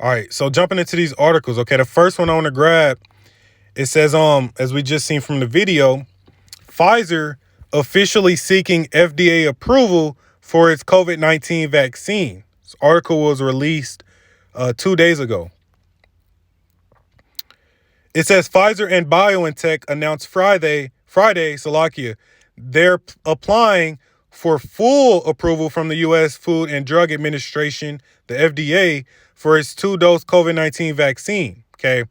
All right, so jumping into these articles, okay, the first one I want to grab, it says, as we just seen from the video, Pfizer officially seeking FDA approval for its COVID-19 vaccine. This article was released 2 days ago. It says Pfizer and BioNTech announced Friday, Slovakia, they're applying for full approval from the U.S. Food and Drug Administration, the FDA, for its 2-dose COVID-19 vaccine. Okay.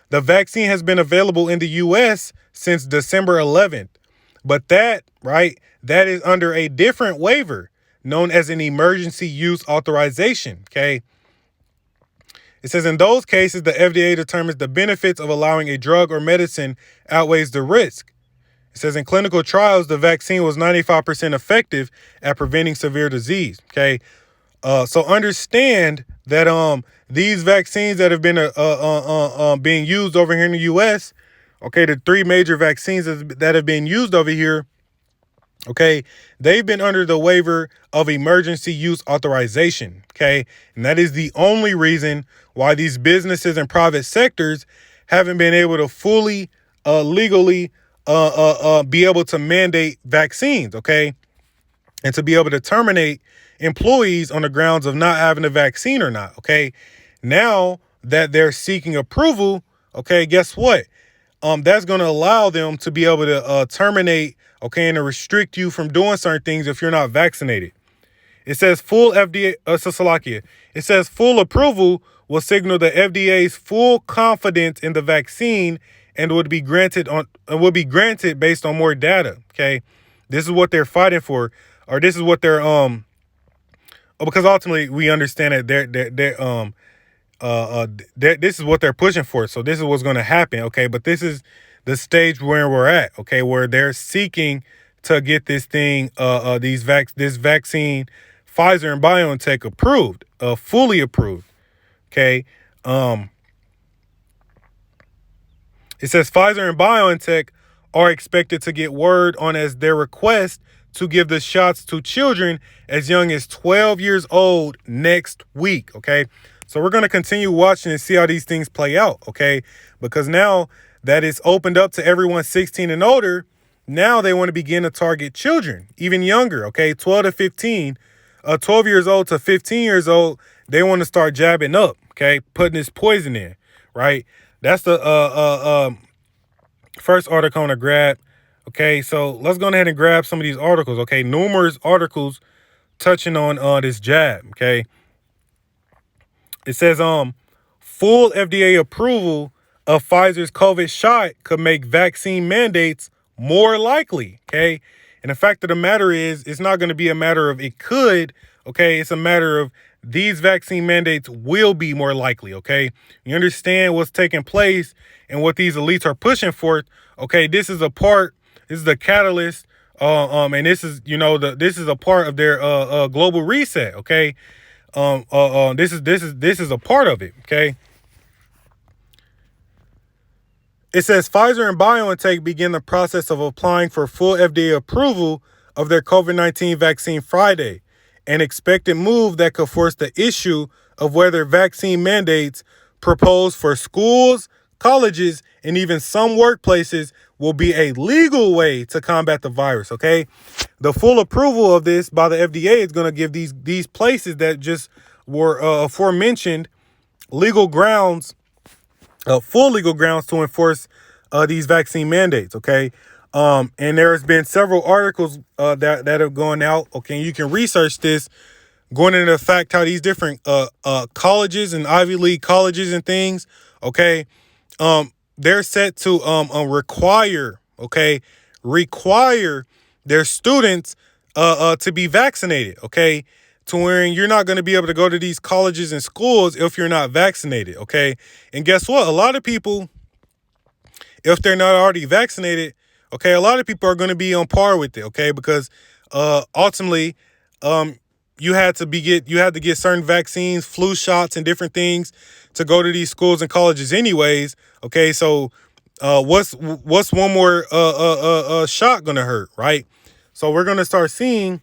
The vaccine has been available in the U.S. since December 11th, but that is under a different waiver known as an emergency use authorization. Okay. It says in those cases, the FDA determines the benefits of allowing a drug or medicine outweighs the risk. It says in clinical trials, the vaccine was 95% effective at preventing severe disease. Okay. So understand that these vaccines that have been being used over here in the U.S., okay, the 3 major vaccines that have been used over here, okay, they've been under the waiver of emergency use authorization. Okay, and that is the only reason why these businesses and private sectors haven't been able to fully legally be able to mandate vaccines. Okay, and to be able to terminate employees on the grounds of not having a vaccine or not. Okay. Now that they're seeking approval, okay, guess what? That's going to allow them to be able to terminate, okay, and to restrict you from doing certain things if you're not vaccinated. It says full FDA, Slovakia. It says full approval will signal the FDA's full confidence in the vaccine and would be granted based on more data. Okay. This is what they're fighting for, or this is what they're because ultimately we understand that this is what they're pushing for. So this is what's going to happen. Okay. But this is the stage where we're at. Okay. Where they're seeking to get this thing, this vaccine, Pfizer and BioNTech approved, fully approved. Okay. It says Pfizer and BioNTech are expected to get word on as their request to give the shots to children as young as 12 years old next week. Okay. So we're going to continue watching and see how these things play out. Okay. Because now that it's opened up to everyone 16 and older, now they want to begin to target children, even younger. Okay. 12 years old to 15 years old. They want to start jabbing up. Okay. Putting this poison in. Right. That's the first article I'm going to grab. Okay, so let's go ahead and grab some of these articles. Okay, numerous articles touching on this jab. Okay, it says full FDA approval of Pfizer's COVID shot could make vaccine mandates more likely. Okay, and the fact of the matter is, it's not going to be a matter of it could. Okay, it's a matter of these vaccine mandates will be more likely. Okay, you understand what's taking place and what these elites are pushing for. Okay, this is a part. This is the catalyst, and this is, this is a part of their global reset. Okay, this is a part of it. Okay, it says Pfizer and BioNTech begin the process of applying for full FDA approval of their COVID-19 vaccine Friday, an expected move that could force the issue of whether vaccine mandates proposed for schools, colleges, and even some workplaces will be a legal way to combat the virus. Okay, the full approval of this by the FDA is going to give these places that just were aforementioned legal grounds, full legal grounds to enforce these vaccine mandates. Okay, and there has been several articles that have gone out. Okay, you can research this, going into the fact how these different colleges and Ivy League colleges and things. Okay, they're set to require their students to be vaccinated. Okay, to where you're not going to be able to go to these colleges and schools if you're not vaccinated. Okay, and guess what? A lot of people, if they're not already vaccinated, okay, a lot of people are going to be on par with it. Okay, because ultimately, you had to get certain vaccines, flu shots, and different things to go to these schools and colleges anyways. Okay, so what's one more shot gonna hurt, right? So we're gonna start seeing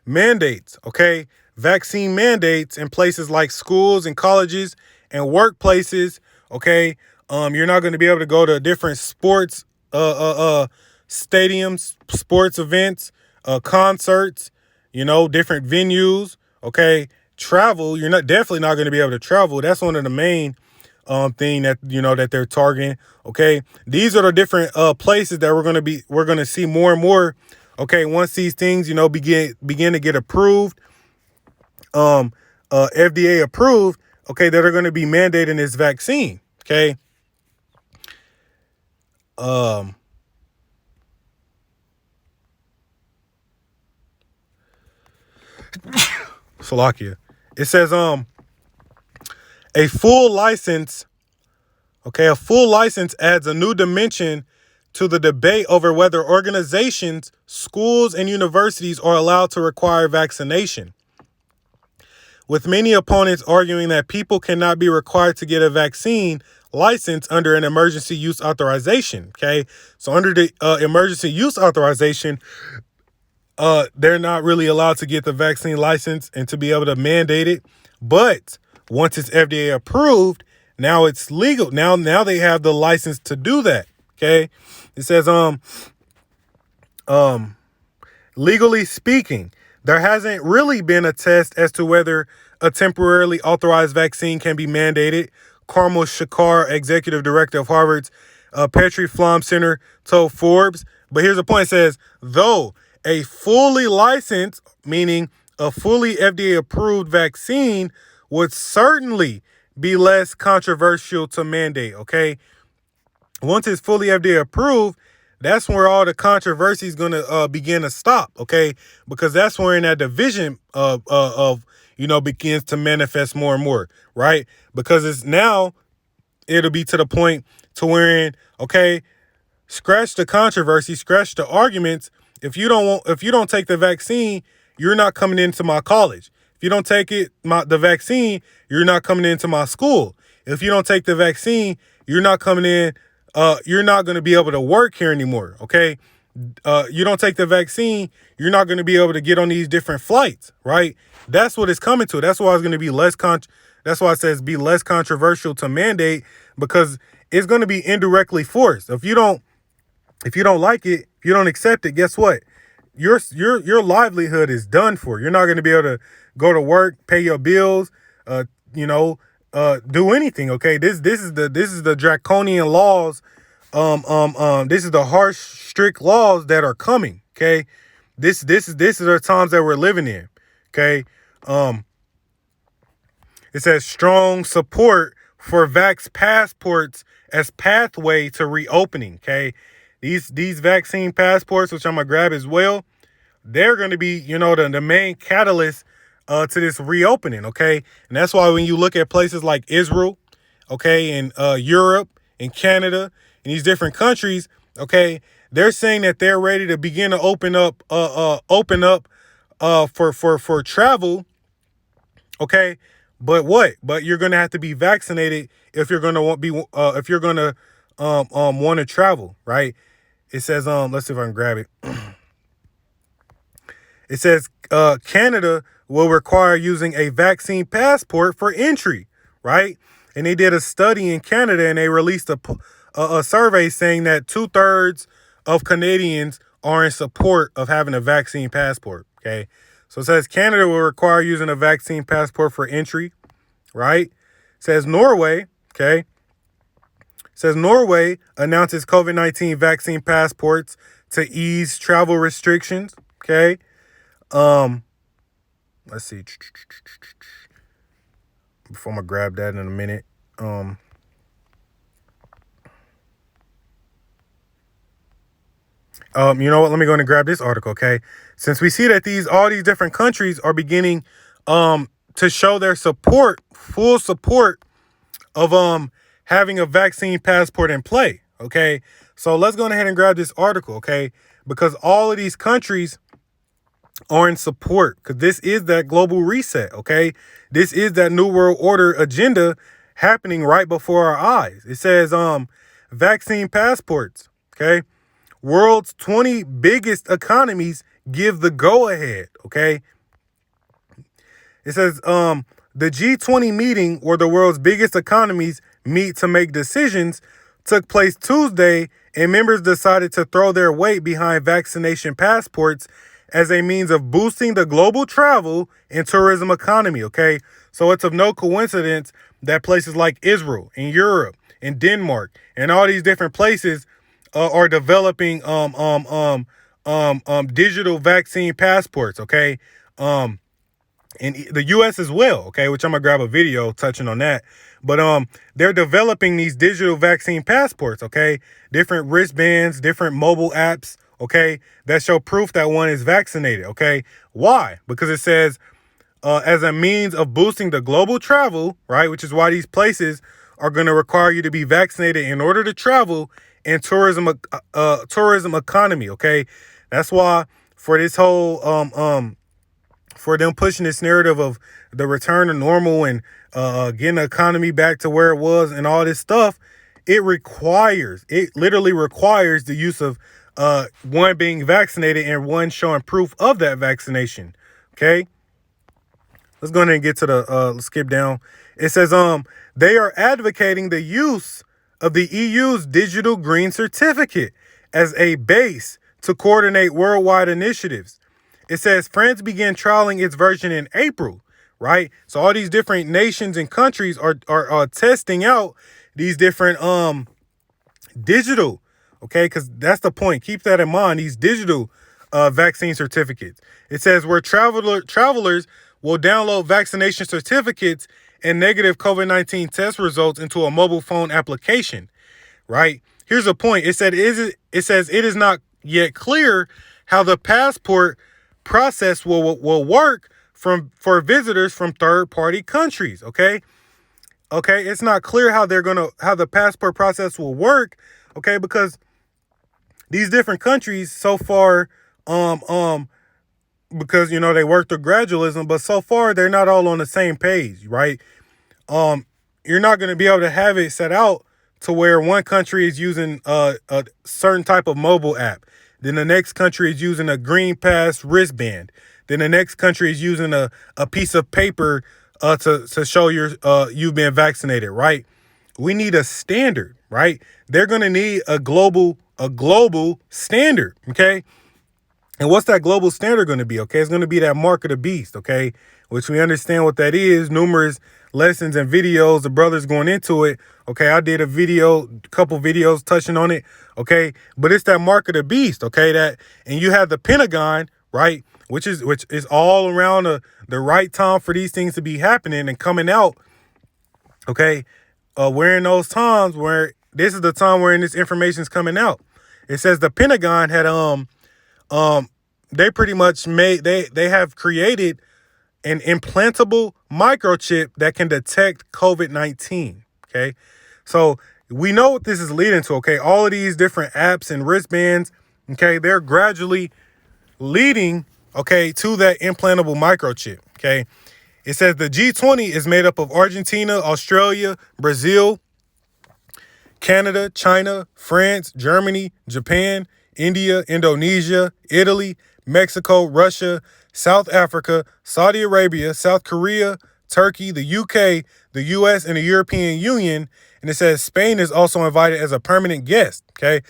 mandates, okay? vaccine mandates in places like schools and colleges and workplaces. Okay, you're not going to be able to go to different sports stadiums, sports events, concerts, different venues. Okay, travel. You're not definitely not going to be able to travel. That's one of the main thing that that they're targeting. Okay, these are the different places that we're going to see more and more. Okay, once these things begin to get approved, FDA approved. Okay, that are going to be mandating this vaccine. Okay. Slovakia. It says a full license. Okay, a full license adds a new dimension to the debate over whether organizations, schools, and universities are allowed to require vaccination, with many opponents arguing that people cannot be required to get a vaccine license under an emergency use authorization. Okay, so under the emergency use authorization, they're not really allowed to get the vaccine license and to be able to mandate it. But once it's FDA approved, now it's legal. Now they have the license to do that. Okay, it says legally speaking, there hasn't really been a test as to whether a temporarily authorized vaccine can be mandated. Carmel Shakar, executive director of Harvard's Petrie Flom Center, told Forbes. But here's the point. It says, though a fully licensed, meaning a fully FDA approved vaccine, would certainly be less controversial to mandate. Okay. Once it's fully FDA approved, that's where all the controversy is going to begin to stop. Okay. Because that's where that division of begins to manifest more and more. Right. Because it'll be to the point to wherein, okay, scratch the controversy, scratch the arguments. If you don't take the vaccine, you're not coming into my college. If you don't take the vaccine, you're not coming into my school. If you don't take the vaccine, you're not coming in. You're not going to be able to work here anymore. Okay. You don't take the vaccine, you're not going to be able to get on these different flights. Right. That's what it's coming to. That's why it's going to be that's why it says be less controversial to mandate, because it's going to be indirectly forced. If you don't like it, if you don't accept it, guess what? Your livelihood is done for. You're not going to be able to go to work, pay your bills, do anything. Okay, this is the draconian laws. This is the harsh, strict laws that are coming. Okay, this is the times that we're living in. Okay, it says strong support for vax passports as pathway to reopening. Okay. These vaccine passports, which I'm going to grab as well, they're going to be, the main catalyst to this reopening, okay? And that's why when you look at places like Israel, okay, and Europe and Canada and these different countries, okay, they're saying that they're ready to begin to open up for travel, okay? But what? But you're going to have to be vaccinated if you're going to want to travel, right? It says, let's see if I can grab it. It says, Canada will require using a vaccine passport for entry, right? And they did a study in Canada and they released a survey saying that 2/3 of Canadians are in support of having a vaccine passport, okay? So it says Canada will require using a vaccine passport for entry, right? It says Norway, okay? Says Norway announces COVID-19 vaccine passports to ease travel restrictions. Okay. Let's see. Before I'm gonna grab that in a minute. You know what? Let me go and grab this article. Okay. Since we see that all these different countries are beginning to show their support, full support of having a vaccine passport in play. Okay. So let's go ahead and grab this article. Okay. Because all of these countries are in support, because this is that global reset. Okay. This is that new world order agenda happening right before our eyes. It says vaccine passports. Okay. World's 20 biggest economies give the go ahead. Okay. It says the G20 meeting, where the world's biggest economies meet to make decisions, took place Tuesday, and members decided to throw their weight behind vaccination passports as a means of boosting the global travel and tourism economy. Okay, so it's of no coincidence that places like Israel and Europe and Denmark and all these different places are developing digital vaccine passports. Okay, and the U.S. as well. Okay, which I'm gonna grab a video touching on that. But they're developing these digital vaccine passports. Okay, different wristbands, different mobile apps. Okay, that show proof that one is vaccinated. Okay, why? Because it says as a means of boosting the global travel, right? Which is why these places are going to require you to be vaccinated in order to travel, and tourism economy. Okay, that's why for this whole for them pushing this narrative of the return to normal and getting the economy back to where it was and all this stuff, it literally requires the use of one being vaccinated and one showing proof of that vaccination. Okay, let's go ahead and get to let's skip down. It says they are advocating the use of the EU's digital green certificate as a base to coordinate worldwide initiatives. It says France began trialing its version in April, right? So all these different nations and countries are testing out these different digital, okay? Because that's the point. Keep that in mind. These digital vaccine certificates. It says where travelers will download vaccination certificates and negative COVID-19 test results into a mobile phone application, right? Here's the point. It says it is not yet clear how the passport process will work for visitors from third-party countries. Okay, it's not clear how the passport process will work. Okay, because these different countries so far, because they work through gradualism, but so far they're not all on the same page, right? You're not going to be able to have it set out to where one country is using a certain type of mobile app. Then the next country is using a Green Pass wristband. Then the next country is using a piece of paper to show you've been vaccinated, right? We need a standard, right? They're going to need a global standard, okay? And what's that global standard going to be? Okay, it's going to be that mark of the beast, okay? Which we understand what that is. Numerous lessons and videos, the brothers going into it. Okay, I did a couple videos touching on it. Okay, but it's that mark of the beast. Okay, and you have the Pentagon, right? Which is all around the right time for these things to be happening and coming out. Okay, we're in those times where this is the time where this information is coming out. It says the Pentagon had they pretty much they have created an implantable microchip that can detect COVID-19. Okay, so we know what this is leading to. Okay, all of these different apps and wristbands, okay, they're gradually leading, okay, to that implantable microchip. Okay, it says the G20 is made up of Argentina, Australia, Brazil, Canada, China, France, Germany, Japan, India, Indonesia, Italy, Mexico, Russia, South Africa, Saudi Arabia, South Korea, Turkey, the UK, the US, and the European Union. And it says Spain is also invited as a permanent guest. Okay,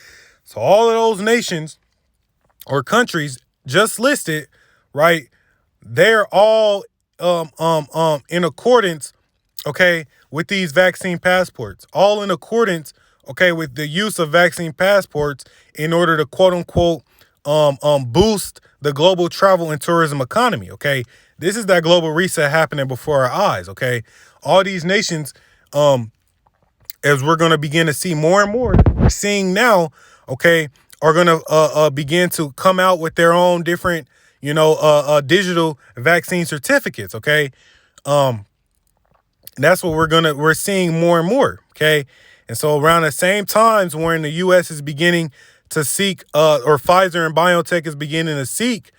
so all of those nations or countries just listed, right? They're all in accordance, okay, with these vaccine passports, all in accordance, okay, with the use of vaccine passports in order to quote unquote boost the global travel and tourism economy. Okay, this is that global reset happening before our eyes. Okay, all these nations, as we're going to begin to see more and more, we're seeing now, okay, are going to begin to come out with their own different, digital vaccine certificates. Okay, that's what we're seeing more and more. Okay, and so around the same times when the U.S. is beginning to seek, or Pfizer and BioNTech is beginning to seek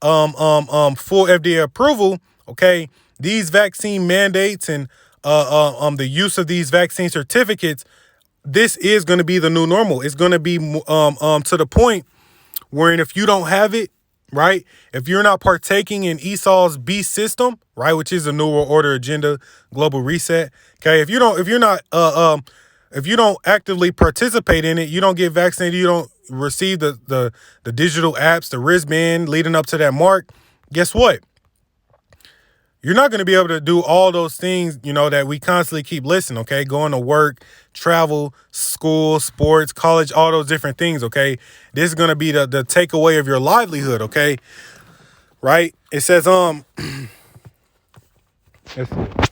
full FDA approval, okay, these vaccine mandates and the use of these vaccine certificates, this is going to be the new normal. It's going to be to the point where if you don't have it, right? If you're not partaking in Esau's beast system, right, which is a New World Order agenda, global reset. Okay, if you don't actively participate in it, you don't get vaccinated, you don't receive the digital apps, the wristband leading up to that mark. Guess what? You're not going to be able to do all those things, that we constantly keep listing, okay? Going to work, travel, school, sports, college, all those different things, okay? This is going to be the takeaway of your livelihood, okay? Right? It says, let's see.